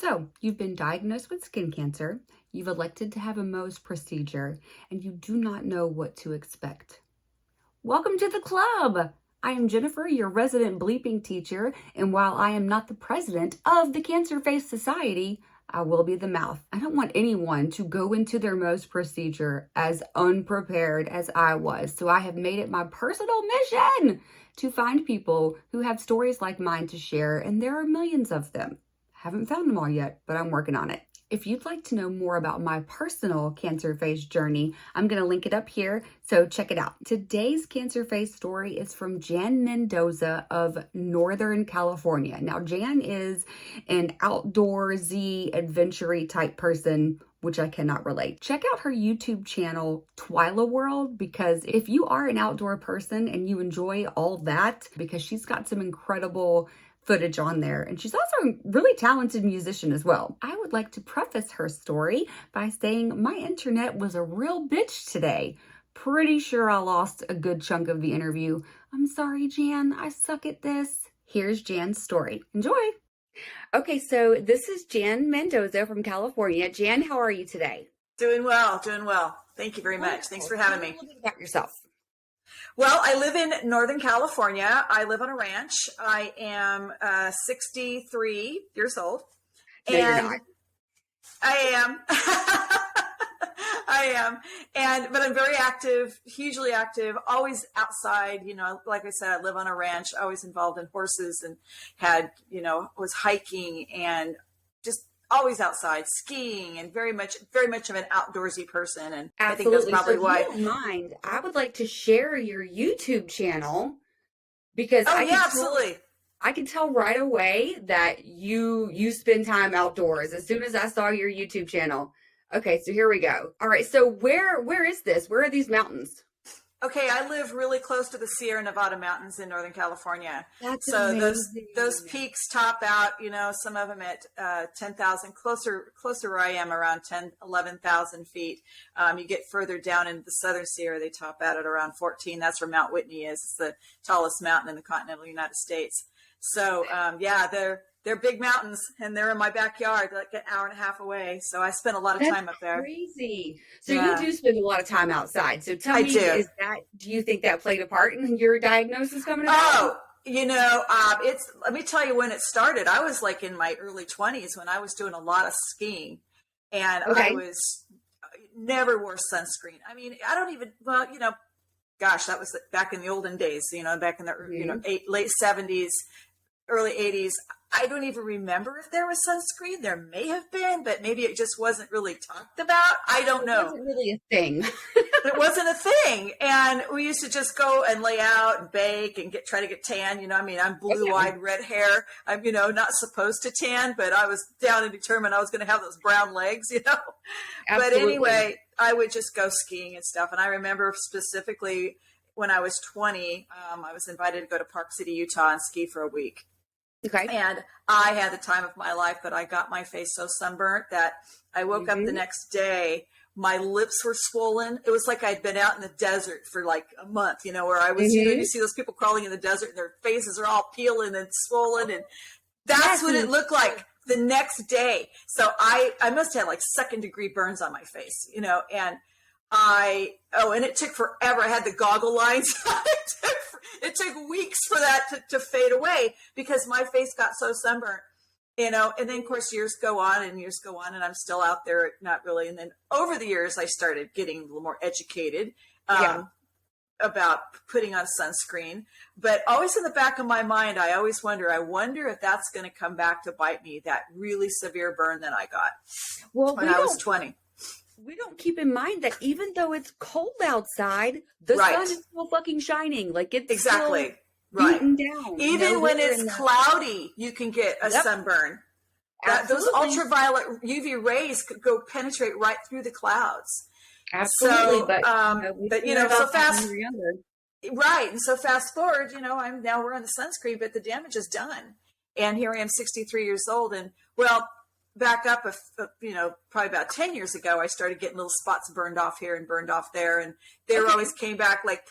So, you've been diagnosed with skin cancer, you've elected to have a Mohs procedure, and you do not know what to expect. Welcome to the club! I am Jennifer, your resident bleeping teacher, and while I am not the president of the Cancerface Society, I will be the mouth. I don't want anyone to go into their Mohs procedure as unprepared as I was, so I have made it my personal mission to find people who have stories like mine to share, and there are millions of them. Haven't found them all yet, but I'm working on it. If you'd like to know more about my personal Cancerface journey, I'm going to link it up here, so check it out. Today's Cancerface story is from Jan Mendoza of Northern California. Now, Jan is an outdoorsy, adventure-y type person, which I cannot relate. Check out her YouTube channel, Twyla World, because if you are an outdoor person and you enjoy all that, because she's got some incredible footage on there, and she's also a really talented musician as well. I would like to preface her story by saying my internet was a real bitch today. Pretty sure I lost a good chunk of the interview. I'm sorry, Jan, I suck at this. Here's Jan's story. Enjoy. Okay, so this is Jan Mendoza from California. Jan, how are you today? Doing well, doing well. Thank you very much. Thanks for having me. Tell me a little bit about yourself. Well, I live in Northern California. I live on a ranch. I am 63 years old. No, you're not. I am. I am. But I'm very active, hugely active, always outside. You know, like I said, I live on a ranch, always involved in horses and was hiking and just always outside, skiing, and very much of an outdoorsy person. And Absolutely. I think that's probably so why. If you don't mind, I would like to share your YouTube channel because Absolutely. I can tell right away that you spend time outdoors as soon as I saw your YouTube channel. Okay, so here we go. All right, so where is this? Where are these mountains? Okay, I live really close to the Sierra Nevada mountains in Northern California. That's so amazing. those peaks top out, some of them at 10,000, closer where I am, around 10, 11,000 feet. You get further down into the Southern Sierra, they top out at around 14. That's where Mount Whitney is. It's the tallest mountain in the continental United States. So they're big mountains, and they're in my backyard, like an hour and a half away. So I spend a lot of time up there. Crazy. So you do spend a lot of time outside. So tell me, do you think that played a part in your diagnosis coming about? Oh, let me tell you when it started. I was like in my early 20s when I was doing a lot of skiing, and I was never wore sunscreen. I mean, I don't even, gosh, that was back in the olden days, back in the late 70s, early 80s. I don't even remember if there was sunscreen. There may have been, but maybe it just wasn't really talked about. I don't know. It wasn't really a thing. It wasn't a thing. And we used to just go and lay out and bake and try to get tan. I'm blue-eyed, red hair. I'm, not supposed to tan, but I was down and determined I was going to have those brown legs, Absolutely. But anyway, I would just go skiing and stuff. And I remember specifically when I was 20, I was invited to go to Park City, Utah and ski for a week. Okay. And I had the time of my life, but I got my face so sunburnt that I woke up the next day, my lips were swollen. It was like I'd been out in the desert for like a month, where I was, you see those people crawling in the desert and their faces are all peeling and swollen. And that's what it looked like the next day. So I must have like 2nd-degree burns on my face, and and it took forever. I had the goggle lines. It took weeks for that to fade away because my face got so sunburnt, and then of course years go on and I'm still out there, not really. And then over the years, I started getting a little more educated about putting on sunscreen, but always in the back of my mind, I always wonder if that's going to come back to bite me, that really severe burn that I got when I was 20. We don't keep in mind that even though it's cold outside, the sun is still fucking shining. Like it's still beating down. Even when it's cloudy, you can get a sunburn. Those ultraviolet UV rays could go penetrate right through the clouds. Absolutely. So, so fast. Right. And so fast forward, I'm now wearing the sunscreen, but the damage is done. And here I am 63 years old. And well, back up, probably about 10 years ago, I started getting little spots burned off here and burned off there. And they were always came back like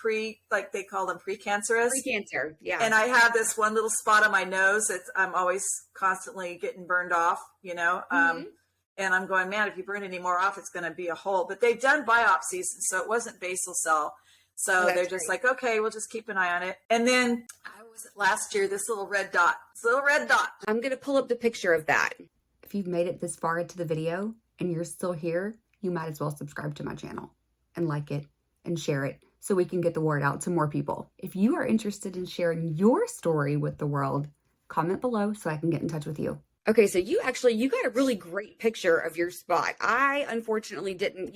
they call them precancerous. Precancer, yeah. And I have this one little spot on my nose that I'm always constantly getting burned off, and I'm going, man, if you burn any more off, it's going to be a hole. But they've done biopsies, and so it wasn't basal cell. So they're just like, okay, we'll just keep an eye on it. And then last year, this little red dot. I'm going to pull up the picture of that. If you've made it this far into the video and you're still here, you might as well subscribe to my channel and like it and share it so we can get the word out to more people. If you are interested in sharing your story with the world, comment below so I can get in touch with you. Okay, so you got a really great picture of your spot. I unfortunately didn't,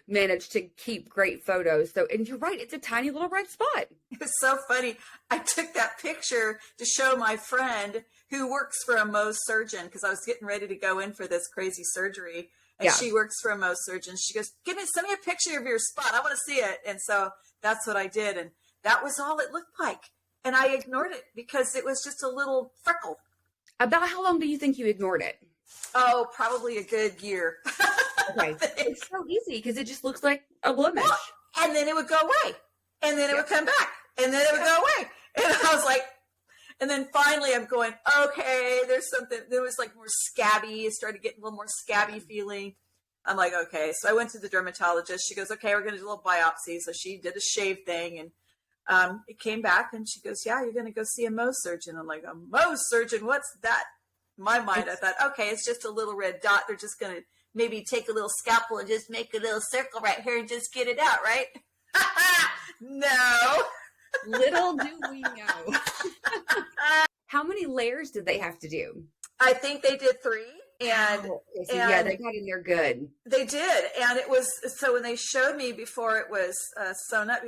manage to keep great photos. So, and you're right, it's a tiny little red spot. It was so funny. I took that picture to show my friend who works for a Mohs surgeon, because I was getting ready to go in for this crazy surgery. And she works for a Mohs surgeon. She goes, send me a picture of your spot. I want to see it. And so that's what I did. And that was all it looked like. And I ignored it because it was just a little freckle. About how long do you think you ignored it? Oh, probably a good year. Okay. It's so easy because it just looks like a blemish. Well, and then it would go away. And then it would come back. And then it would go away. And I was like, and then finally I'm going, okay, there's something. There was like more scabby. It started getting a little more scabby feeling. I'm like, okay. So I went to the dermatologist. She goes, okay, we're going to do a little biopsy. So she did a shave thing, and it came back, and she goes, yeah, you're going to go see a Mohs surgeon. I'm like, a Mohs surgeon? What's that? In my mind, I thought, okay, it's just a little red dot. They're just going to maybe take a little scalpel and just make a little circle right here and just get it out, right? No. Little do we know. How many layers did they have to do? I think they did 3. And yeah, they got in there good. They did. And it was, so when they showed me before it was sewn up,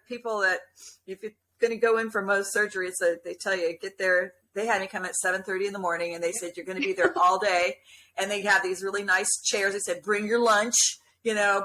people that, if you're going to go in for Mohs surgery, so they tell you, get there. They had me come at 7:30 in the morning, and they said, you're going to be there all day. And they have these really nice chairs. They said, bring your lunch,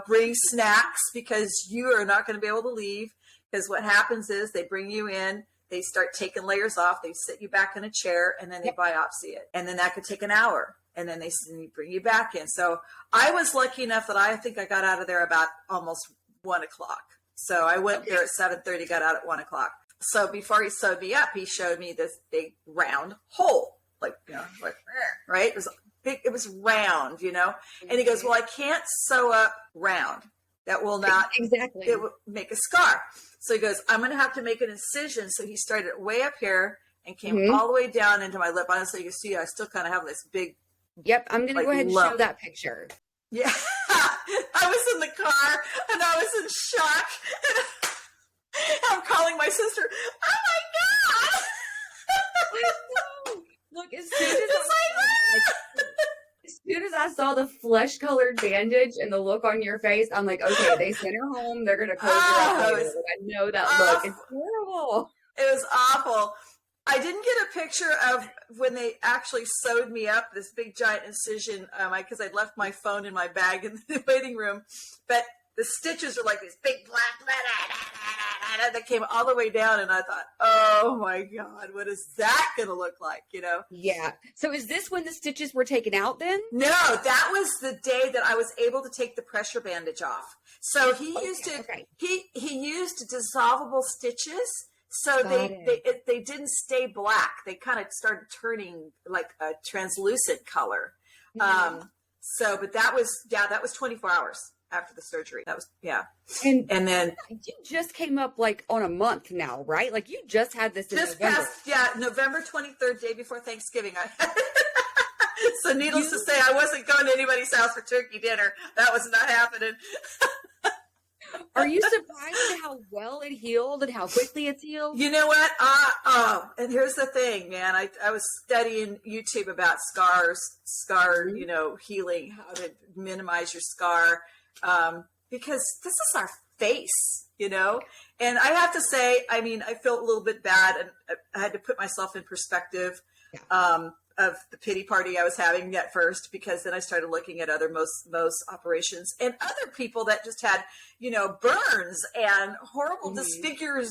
bring snacks, because you are not going to be able to leave. Because what happens is they bring you in, they start taking layers off, they sit you back in a chair, and then they biopsy it. And then that could take an hour. And then they bring you back in. So I was lucky enough that I think I got out of there about almost 1 o'clock. So I went there at 7:30, got out at 1 o'clock. So before he sewed me up, he showed me this big round hole, right? It was big, it was round, and he goes, well, I can't sew up round. That will not, exactly. It will make a scar. So he goes, I'm going to have to make an incision. So he started way up here and came all the way down into my lip. Honestly, you can see, I still kind of have this big. Yep. I'm going to go ahead and show that picture. Yeah. I was in the car and I was in shock. I'm calling my sister. Oh my God. Look, as soon as I saw the flesh-colored bandage and the look on your face, I'm like, okay, they sent her home. They're going to close her up. I know that look. It's horrible. It was awful. I didn't get a picture of when they actually sewed me up, this big giant incision, because I'd left my phone in my bag in the waiting room. But the stitches are like these big black, that came all the way down, and I thought, oh my God, what is that going to look like, Yeah. So is this when the stitches were taken out then? No, that was the day that I was able to take the pressure bandage off. So he used dissolvable stitches. So they didn't stay black. They kind of started turning like a translucent color. But that was 24 hours after the surgery. That was, And then you just came up like on a month now, right? Like you just had this in November. November 23rd, day before Thanksgiving. So needless to say, I wasn't going to anybody's house for turkey dinner. That was not happening. Are you surprised at how well it healed and how quickly it's healed? You know what? And here's the thing, man. I was studying YouTube about scar, healing, how to minimize your scar, because this is our face, And I have to say, I felt a little bit bad, and I had to put myself in perspective. the pity party I was having at first, because then I started looking at other Mohs operations and other people that just had, burns and horrible disfigured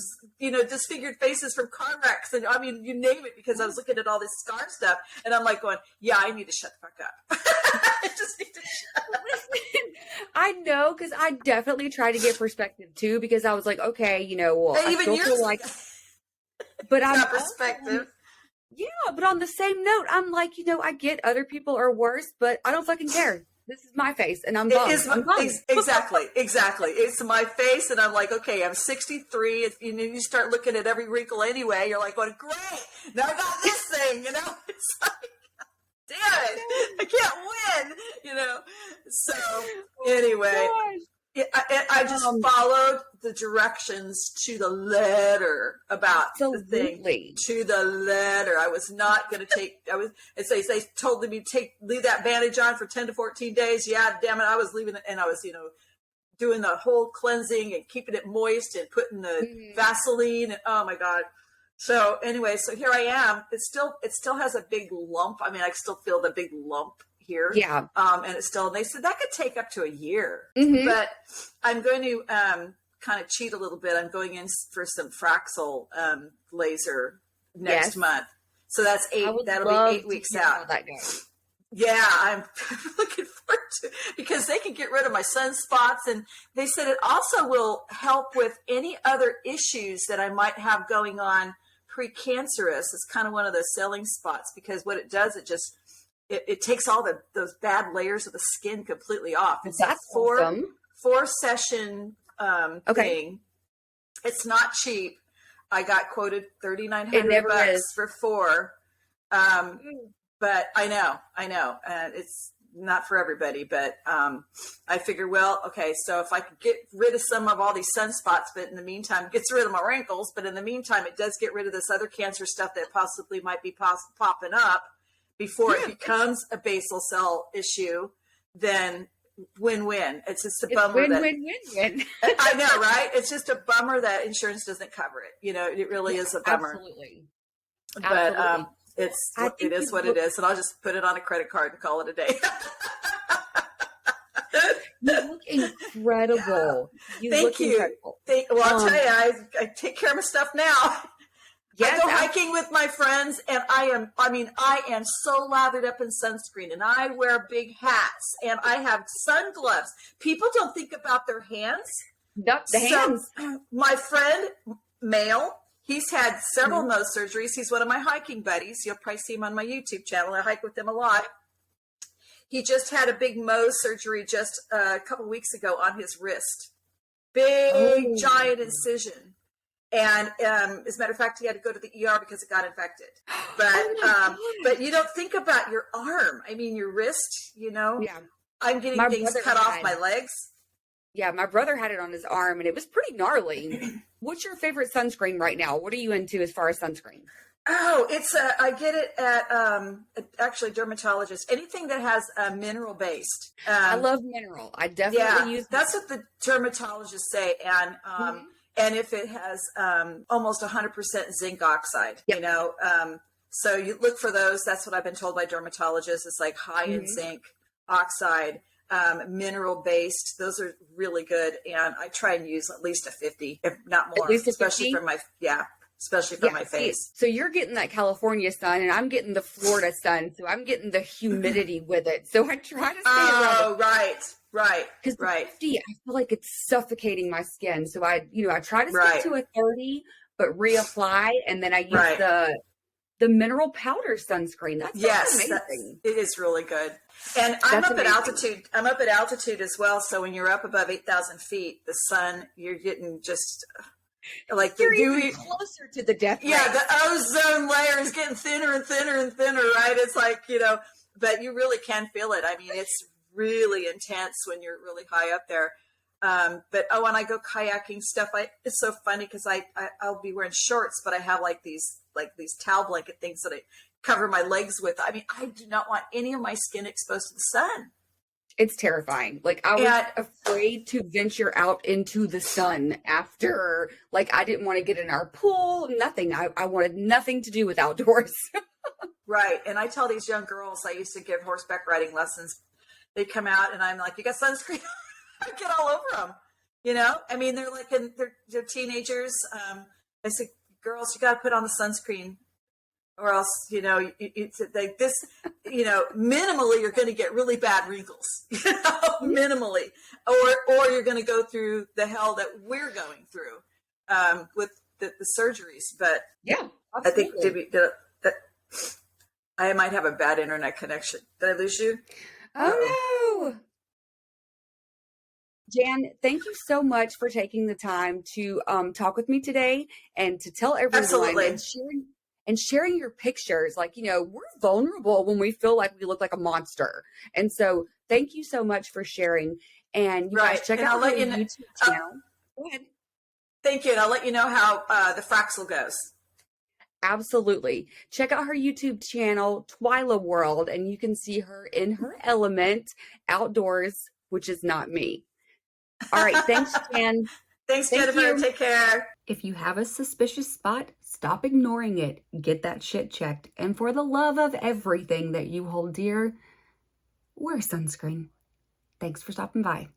faces from car wrecks. And I mean, you name it, because I was looking at all this scar stuff and I'm like going, yeah, I need to shut the fuck up. I just need to shut up. I know, because I definitely tried to get perspective too, because I was like, okay, well, I Even still feel like, but I'm perspective. Yeah, but on the same note, I'm like, I get other people are worse, but I don't fucking care. This is my face, and I'm bummed. Exactly. It's my face, and I'm like, okay, I'm 63. You start looking at every wrinkle anyway. You're like, going, great, now I got this thing. It's like, damn it, I can't win. So anyway. I just followed the directions to the letter about the thing. To the letter. I was not going to take. They told me leave that bandage on for 10 to 14 days. Yeah, damn it, I was leaving it, and I was doing the whole cleansing and keeping it moist and putting the Vaseline. And oh my god. So anyway, so here I am. It still has a big lump. I mean, I still feel the big lump here. Yeah. And they said that could take up to a year, but I'm going to, kind of cheat a little bit. I'm going in for some Fraxel, laser next month. So that'll be 8 weeks out. That goes. Yeah, I'm looking forward to it, because they can get rid of my sunspots, and they said it also will help with any other issues that I might have going on precancerous. It's kind of one of those selling spots, because what it does, it takes all those bad layers of the skin completely off. It's That's awesome. 4-session thing. It's not cheap. I got quoted $3,900 for 4. But I know, it's not for everybody. But I figure, well, okay, so if I could get rid of some of all these sunspots, but in the meantime, it gets rid of my wrinkles. But in the meantime, it does get rid of this other cancer stuff that possibly might be popping up before it becomes a basal cell issue, then win-win. It's just a bummer. Win-win-win-win. I know, right? It's just a bummer that insurance doesn't cover it. It really is a bummer. Absolutely. But it is what it is, and I'll just put it on a credit card and call it a day. You look incredible. Thank you. Incredible. I'll tell you, I take care of my stuff now. Yes, I go hiking with my friends, and I am so lathered up in sunscreen, and I wear big hats, and I have sun gloves. People don't think about their hands. Hands. My friend, male, he's had several Mohs surgeries. He's one of my hiking buddies. You'll probably see him on my YouTube channel. I hike with him a lot. He just had a big Mohs surgery just a couple weeks ago on his wrist. Big, giant incision. And as a matter of fact, he had to go to the ER because it got infected. But but you don't think about your arm. I mean, your wrist. Yeah. I'm getting things cut off my legs. Yeah, my brother had it on his arm, and it was pretty gnarly. What's your favorite sunscreen right now? What are you into as far as sunscreen? Oh, I get it at actually dermatologist. Anything that has mineral based. I love mineral. I definitely use. That's what the dermatologists say, and if it has almost 100% zinc oxide, so you look for those. That's what I've been told by dermatologists. It's like high in zinc oxide, mineral based. Those are really good, and I try and use at least a 50, if not more, especially for my my face. So you're getting that California sun, and I'm getting the Florida sun, so I'm getting the humidity with it. So I try to stay around. Right. Because 50, I feel like it's suffocating my skin. So I try to stick to a 30, but reapply, and then I use the mineral powder sunscreen. That's amazing. It is really good. And I'm up at altitude. I'm up at altitude as well. So when you're up above 8,000 feet, the sun, you're getting just like you're even closer to the death. Yeah, the ozone layer is getting thinner and thinner and thinner. Right? It's like but you really can feel it. I mean, it's really intense when you're really high up there. But when I go kayaking stuff, it's so funny because I'll be wearing shorts, but I have like these towel blanket things that I cover my legs with. I mean, I do not want any of my skin exposed to the sun. It's terrifying. Like I was afraid to venture out into the sun after, I didn't want to get in our pool, nothing. I wanted nothing to do with outdoors. Right. And I tell these young girls, I used to give horseback riding lessons. They come out and I'm like, you got sunscreen? I get all over them. I mean, they're like, they're teenagers. I said, girls, you got to put on the sunscreen or else, it's like this, minimally, you're going to get really bad wrinkles, minimally, or you're going to go through the hell that we're going through, with the surgeries. But Yeah, I think absolutely. that I might have a bad internet connection. Did I lose you? Oh no. Jan, thank you so much for taking the time to talk with me today and to tell everyone Absolutely. and sharing your pictures. Like, we're vulnerable when we feel like we look like a monster. And so thank you so much for sharing. And you guys Right. check And out I'll her let you know. YouTube channel. Go ahead. Thank you. And I'll let you know how the Fraxel goes. Absolutely. Check out her YouTube channel, Twyla World, and you can see her in her element outdoors, which is not me. All right. Thanks, Jan. Thanks, Thank Jennifer. you. Take care. If you have a suspicious spot, stop ignoring it. Get that shit checked. And for the love of everything that you hold dear, wear sunscreen. Thanks for stopping by.